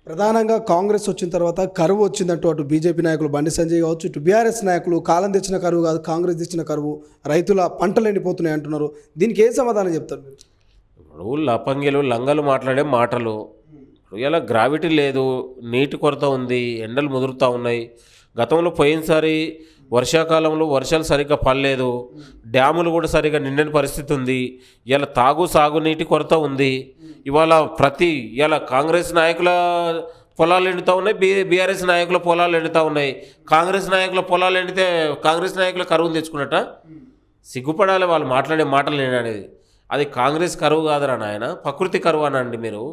ప్రధానంగా కాంగ్రెస్ వచ్చిన తర్వాత కరువు వచ్చిందంటూ అటు బీజేపీ నాయకులు బండి సంజయ్ కావచ్చు, ఇటు బీఆర్ఎస్ నాయకులు కాలం తెచ్చిన కరువు కాదు కాంగ్రెస్ తెచ్చిన కరువు, రైతుల పంటలు ఎండిపోతున్నాయి అంటున్నారు. దీనికి ఏ సమాధానం చెప్తారు మీరు? ఇప్పుడు లపంగిలు లంగలు మాట్లాడే మాటలు. ఇలా గ్రావిటీ లేదు, నీటి కొరత ఉంది, ఎండలు ముదురుతూ ఉన్నాయి. గతంలో పోయినసారి వర్షాకాలంలో వర్షాలు సరిగ్గా పడలేదు, డ్యాములు కూడా సరిగ్గా నిండని పరిస్థితి ఉంది. ఇలా సాగునీటి కొరత ఉంది. ఇవాళ ఇలా కాంగ్రెస్ నాయకుల పొలాలు ఎండుతూ ఉన్నాయి, బీఆర్ఎస్ నాయకుల పొలాలు ఎండుతూ ఉన్నాయి. కాంగ్రెస్ నాయకుల పొలాలు ఎండితే కాంగ్రెస్ నాయకుల కరువును తెచ్చుకున్నట్ట. సిగ్గుపడాలి వాళ్ళు మాట్లాడే మాటలు అనేది. అది కాంగ్రెస్ కరువు కాదురా నాయన, ప్రకృతి కరువు అనండి. మీరు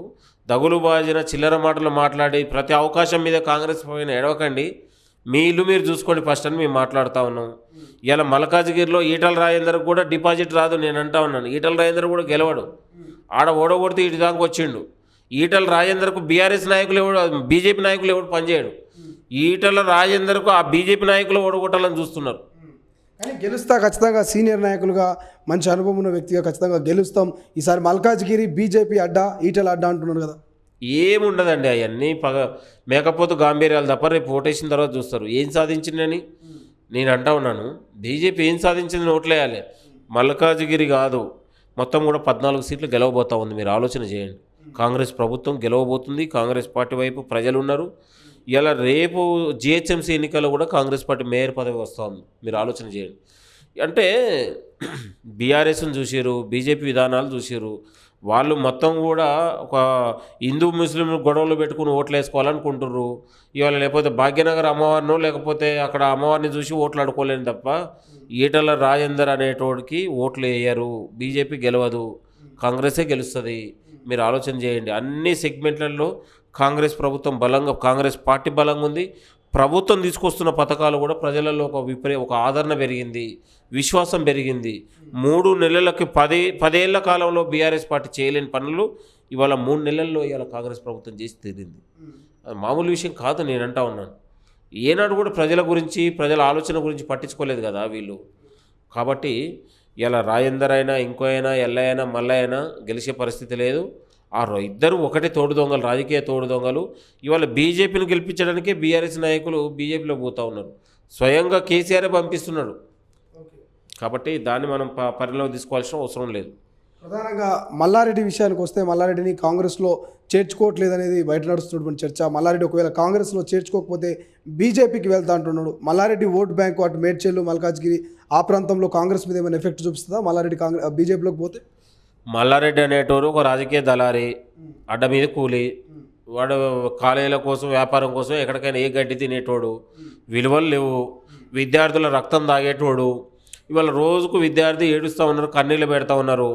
దగులు బాజిన చిల్లర మాటలు మాట్లాడి ప్రతి అవకాశం మీద కాంగ్రెస్ పైన ఎడవకండి. మీ ఇల్లు మీరు చూసుకోండి ఫస్ట్ అని మేము మాట్లాడుతూ ఉన్నాం. ఇలా మల్కాజ్గిరిలో ఈటల రాజేందర్ కూడా డిపాజిట్ రాదు నేను అంటా ఉన్నాను. ఈటల రాజేందర్ కూడా గెలవడు, ఆడ ఓడగొడితే ఇటు దాకా వచ్చిండు. ఈటల రాజేందర్కు బీఆర్ఎస్ నాయకులు ఎవడు, బీజేపీ నాయకులు ఎవడు పనిచేయడు. ఈటల రాజేందర్కు ఆ బీజేపీ నాయకులు ఓడగొట్టాలని చూస్తున్నారు. కానీ గెలుస్తా ఖచ్చితంగా, సీనియర్ నాయకులుగా మంచి అనుభవం ఉన్న వ్యక్తిగా ఖచ్చితంగా గెలుస్తాం. ఈసారి మల్కాజ్గిరి బీజేపీ అడ్డా, ఈటల అడ్డా అంటున్నారు కదా. ఏముండదండి అవన్నీ మేకపోతు గాంభీర్యాలు తప్ప రేపు ఓటేసిన తర్వాత చూస్తారు ఏం సాధించిందని. నేను అంటా ఉన్నాను, బీజేపీ ఏం సాధించింది ఓట్లేయాలి. మల్కాజ్గిరి కాదు, మొత్తం కూడా 14 సీట్లు గెలవబోతా ఉంది. మీరు ఆలోచన చేయండి. కాంగ్రెస్ ప్రభుత్వం గెలవబోతుంది. కాంగ్రెస్ పార్టీ వైపు ప్రజలు ఉన్నారు. ఇలా రేపు జిహెచ్ఎంసీ ఎన్నికల్లో కూడా కాంగ్రెస్ పార్టీ మేయర్ పదవి వస్తూ ఉంది. మీరు ఆలోచన చేయండి. అంటే బీఆర్ఎస్ని చూసారు, బీజేపీ విధానాలు చూసారు. వాళ్ళు మొత్తం కూడా ఒక హిందూ ముస్లిం గొడవలు పెట్టుకుని ఓట్లు వేసుకోవాలనుకుంటుర్రు. ఇవాళ లేకపోతే భాగ్యనగర్ అమ్మవారినో లేకపోతే అక్కడ అమ్మవారిని చూసి ఓట్లు ఆడుకోలేని తప్ప ఈటల రాజేందర్ అనేటోడికి ఓట్లు వేయరు. బీజేపీ గెలవదు, కాంగ్రెసే గెలుస్తుంది. మీరు ఆలోచన చేయండి. అన్ని సెగ్మెంట్లలో కాంగ్రెస్ ప్రభుత్వం బలంగా, కాంగ్రెస్ పార్టీ బలంగా ఉంది. ప్రభుత్వం తీసుకొస్తున్న పథకాలు కూడా ప్రజలలో ఒక ఆదరణ పెరిగింది, విశ్వాసం పెరిగింది. 3 నెలలకి 10 ఏళ్ల కాలంలో బీఆర్ఎస్ పార్టీ చేయలేని పనులు ఇవాళ 3 నెలల్లో ఇవాళ కాంగ్రెస్ ప్రభుత్వం చేసి తీరింది. అది మామూలు విషయం కాదు నేను అంటా ఉన్నాను. ఏనాడు కూడా ప్రజల గురించి, ప్రజల ఆలోచన గురించి పట్టించుకోలేదు కదా వీళ్ళు. కాబట్టి ఇలా రాజేందర్ అయినా, ఇంకో అయినా, ఎల్లయ్య అయినా, మల్లయ్య అయినా గెలిచే పరిస్థితి లేదు. ఇద్దరు ఒకటే తోడు దొంగలు, రాజకీయ తోడు దొంగలు. ఇవాళ బీజేపీని గెలిపించడానికే బీఆర్ఎస్ నాయకులు బీజేపీలో పోతూ ఉన్నారు. స్వయంగా కేసీఆర్ పంపిస్తున్నాడు. కాబట్టి దాన్ని మనం పరిలో తీసుకోవాల్సిన అవసరం లేదు. ప్రధానంగా మల్లారెడ్డి విషయానికి వస్తే, మల్లారెడ్డిని కాంగ్రెస్లో చేర్చుకోవట్లేదు అనేది బయట నడుస్తున్నటువంటి చర్చ. మల్లారెడ్డి ఒకవేళ కాంగ్రెస్లో చేర్చుకోకపోతే బీజేపీకి వెళ్తా అంటున్నాడు. మల్లారెడ్డి ఓటు బ్యాంకు అటు మేడ్చెల్లు, మల్కాజ్గిరి ఆ ప్రాంతంలో కాంగ్రెస్ మీద ఏమైనా ఎఫెక్ట్ చూపిస్తుందా మల్లారెడ్డి బీజేపీలోకి పోతే? మల్లారెడ్డి అనేటోడు ఒక రాజకీయ దళారి, అడ్డ మీద కూలి. వాడు కాలేజీల కోసం, వ్యాపారం కోసం ఎక్కడికైనా ఏ గడ్డి తినేటోడు. విలువలు లేవు. విద్యార్థుల రక్తం తాగేటోడు. ఇవాళ రోజుకు విద్యార్థి ఏడుస్తూ ఉన్నారు, కన్నీళ్ళు పెడతా ఉన్నారు.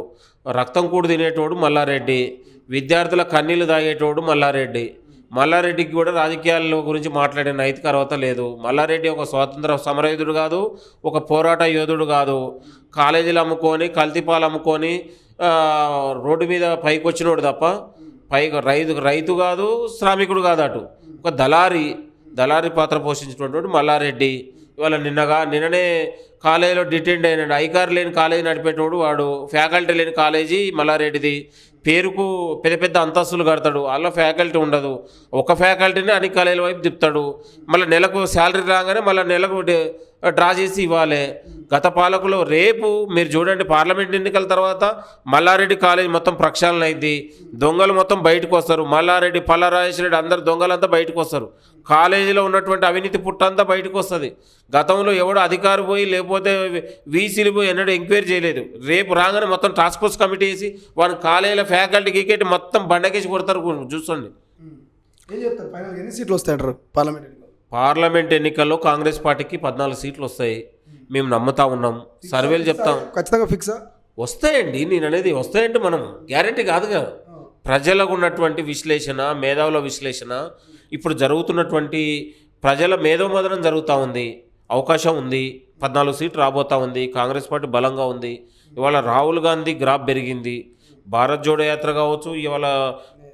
రక్తం కూడా తినేటోడు మల్లారెడ్డి. విద్యార్థుల కన్నీళ్ళు తాగేటోడు మల్లారెడ్డి. మల్లారెడ్డికి కూడా రాజకీయాల గురించి మాట్లాడే నైతిక అర్హత లేదు. మల్లారెడ్డి ఒక స్వాతంత్ర సమరయోధుడు కాదు, ఒక పోరాట యోధుడు కాదు. కాలేజీలు అమ్ముకొని, కల్తీపాలు అమ్ముకొని రోడ్డు మీద పైకి వచ్చినోడు తప్ప రైతు కాదు, శ్రామికుడు కాదు. అటు ఒక దళారీ పాత్ర పోషించినటువంటి మల్లారెడ్డి. ఇవాళ నిన్ననే కాలేజీలో డిటెండ్ అయినాడు. ఐకార్ లేని కాలేజీ నడిపేటోడు వాడు. ఫ్యాకల్టీ లేని కాలేజీ మల్లారెడ్డిది. పేరుకు పెద్ద పెద్ద అంతస్తులు కడతాడు, అందులో ఫ్యాకల్టీ ఉండదు. ఒక ఫ్యాకల్టీని అన్ని కాలేజీల వైపు తిప్పుతాడు. మళ్ళీ నెలకు శాలరీ రాగానే మళ్ళీ నెలకు డ్రా చేసి ఇవ్వాలి. గత పాలకులు రేపు మీరు చూడండి, పార్లమెంట్ ఎన్నికల తర్వాత మల్లారెడ్డి కాలేజ్ మొత్తం ప్రక్షాళన అయింది. దొంగలు మొత్తం బయటకు వస్తారు. మల్లారెడ్డి, పల్లారాజేశ్వరరెడ్డి అందరు దొంగలంతా బయటకు వస్తారు. కాలేజీలో ఉన్నటువంటి అవినీతి పుట్టంతా బయటకు వస్తుంది. గతంలో ఎవడు అధికారి పోయి లేకపోతే వీసీలు పోయి ఎన్నడూ ఎంక్వైరీ చేయలేదు. రేపు రాగానే మొత్తం టాస్క్ ఫోర్స్ కమిటీ వేసి వాడు కాలేజీల ఫ్యాకల్టీ క్రికెట్ మొత్తం బండకేసి కొడతారు. చూసుకోండి. ఏం చెప్తారు, ఫైనల్ ఎన్ని సీట్లు వస్తాయంటారు పార్లమెంట్ ఎన్నికల్లో కాంగ్రెస్ పార్టీకి 14 సీట్లు వస్తాయి. మేము నమ్ముతా ఉన్నాం, సర్వేలు చెప్తాం. ఖచ్చితంగా ఫిక్సా? వస్తాయండి. నేను అనేది వస్తాయంటే మనం గ్యారంటీ కాదు కదా. ప్రజలకు ఉన్నటువంటి విశ్లేషణ, మేధావుల విశ్లేషణ, ఇప్పుడు జరుగుతున్నటువంటి ప్రజల మేధోమదనం జరుగుతూ ఉంది. అవకాశం ఉంది. 14 సీట్లు రాబోతూ ఉంది. కాంగ్రెస్ పార్టీ బలంగా ఉంది. ఇవాళ రాహుల్ గాంధీ గ్రాఫ్ పెరిగింది. భారత్ జోడో యాత్ర కావచ్చు, ఇవాళ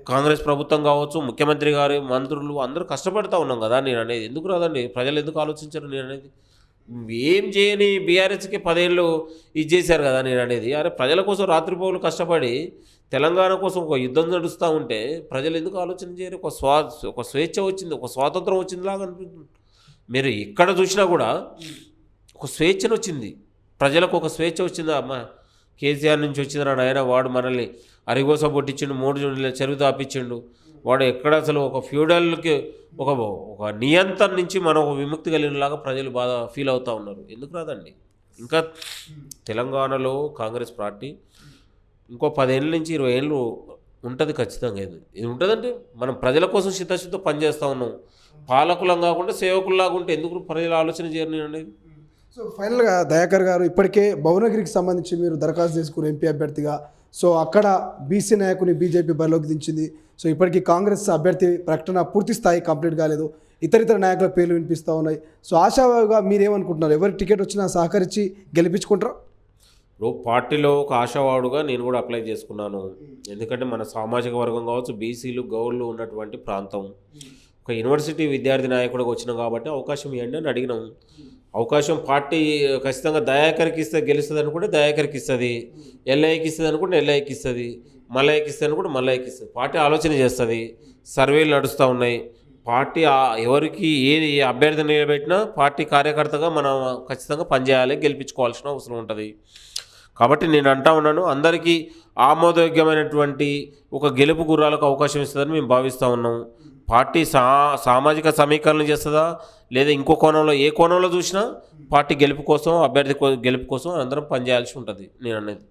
కాంగ్రెస్ ప్రభుత్వం కావచ్చు, ముఖ్యమంత్రి గారు, మంత్రులు అందరూ కష్టపడుతూ ఉన్నాం కదా. నేను అనేది ఎందుకు రాదండి, ప్రజలు ఎందుకు ఆలోచించరు? నేను అనేది ఏం చేయని బీఆర్ఎస్కి 10 ఏళ్ళు ఇది చేశారు కదా. నేను అనేది అరే ప్రజల కోసం రాత్రిపోవులు కష్టపడి తెలంగాణ కోసం ఒక యుద్ధం నడుస్తూ ఉంటే ప్రజలు ఎందుకు ఆలోచన చేయరు? ఒక స్వేచ్ఛ వచ్చింది, ఒక స్వాతంత్రం వచ్చింది లాగా అనిపిస్తుంది. మీరు ఎక్కడ చూసినా కూడా ఒక స్వేచ్ఛను వచ్చింది, ప్రజలకు ఒక స్వేచ్ఛ వచ్చిందా? అమ్మ కేసీఆర్ నుంచి వచ్చింది నాయన, వాడు మనల్ని అరిగోస పొట్టించిండు, 3 చెరువు తాపించిండు, వాడు ఎక్కడ అసలు ఒక ఫ్యూడల్కి ఒక ఒక నియంత్రణ నుంచి మనం ఒక విముక్తి కలిగినలాగా ప్రజలు బాగా ఫీల్ అవుతూ ఉన్నారు. ఎందుకు రాదండి? ఇంకా తెలంగాణలో కాంగ్రెస్ పార్టీ ఇంకో 10 ఏళ్ళ నుంచి 20 ఏళ్ళు ఉంటుంది ఖచ్చితంగా. ఇది ఉంటుందంటే మనం ప్రజల కోసం చిత్తశుద్ధితో పనిచేస్తూ ఉన్నాం. పాలకులం కాకుండా సేవకుల్లాగా ఉంటే ఎందుకు ప్రజలు ఆలోచన చేయరు అనేది. సో ఫైనల్గా దయాకర్ గారు, ఇప్పటికే భువనగిరికి సంబంధించి మీరు దరఖాస్తు చేసుకున్న ఎంపీ అభ్యర్థిగా, సో అక్కడ బీసీ నాయకుని బీజేపీ బరిలోకి దించింది. సో ఇప్పటికీ కాంగ్రెస్ అభ్యర్థి ప్రకటన పూర్తి స్థాయి కంప్లీట్ కాలేదు, ఇతర నాయకుల పేర్లు వినిపిస్తూ ఉన్నాయి. సో ఆశాగా మీరేమనుకుంటున్నారు? ఎవరి టికెట్ వచ్చినా సహకరించి గెలిపించుకుంటారా? ఇప్పుడు పార్టీలో ఒక ఆశావాడుగా నేను కూడా అప్లై చేసుకున్నాను. ఎందుకంటే మన సామాజిక వర్గం కావచ్చు, బీసీలు గౌళ్ళు ఉన్నటువంటి ప్రాంతం, ఒక యూనివర్సిటీ విద్యార్థి నాయకుడిగా వచ్చినాం కాబట్టి అవకాశం ఇవ్వండి అని అడిగినాం. అవకాశం పార్టీ ఖచ్చితంగా దయాకర్కి ఇస్తే గెలుస్తుంది అనుకుంటే దయాకర్కి ఇస్తుంది, ఎల్ఐకి ఇస్తుంది అనుకుంటే ఎల్ఐకి ఇస్తుంది, మల్లయ్యకి ఇస్తుంది అనుకుంటే మల్లయ్యకి ఇస్తుంది. పార్టీ ఆలోచన చేస్తుంది. సర్వేలు నడుస్తూ ఉన్నాయి. పార్టీ ఎవరికి ఏ అభ్యర్థి నిలబెట్టినా పార్టీ కార్యకర్తగా మనం ఖచ్చితంగా పనిచేయాలి, గెలిపించుకోవాల్సిన అవసరం ఉంటుంది. కాబట్టి నేను అంటా ఉన్నాను, అందరికీ ఆమోదయోగ్యమైనటువంటి ఒక గెలుపు గుర్రాలకు అవకాశం ఇస్తుందని మేము భావిస్తూ ఉన్నాం. పార్టీ సామాజిక సమీకరణ చేస్తుందా లేదా ఇంకో కోణంలో, ఏ కోణంలో చూసినా పార్టీ గెలుపు కోసం, అభ్యర్థి గెలుపు కోసం అందరం పనిచేయాల్సి ఉంటుంది నేను అనేది.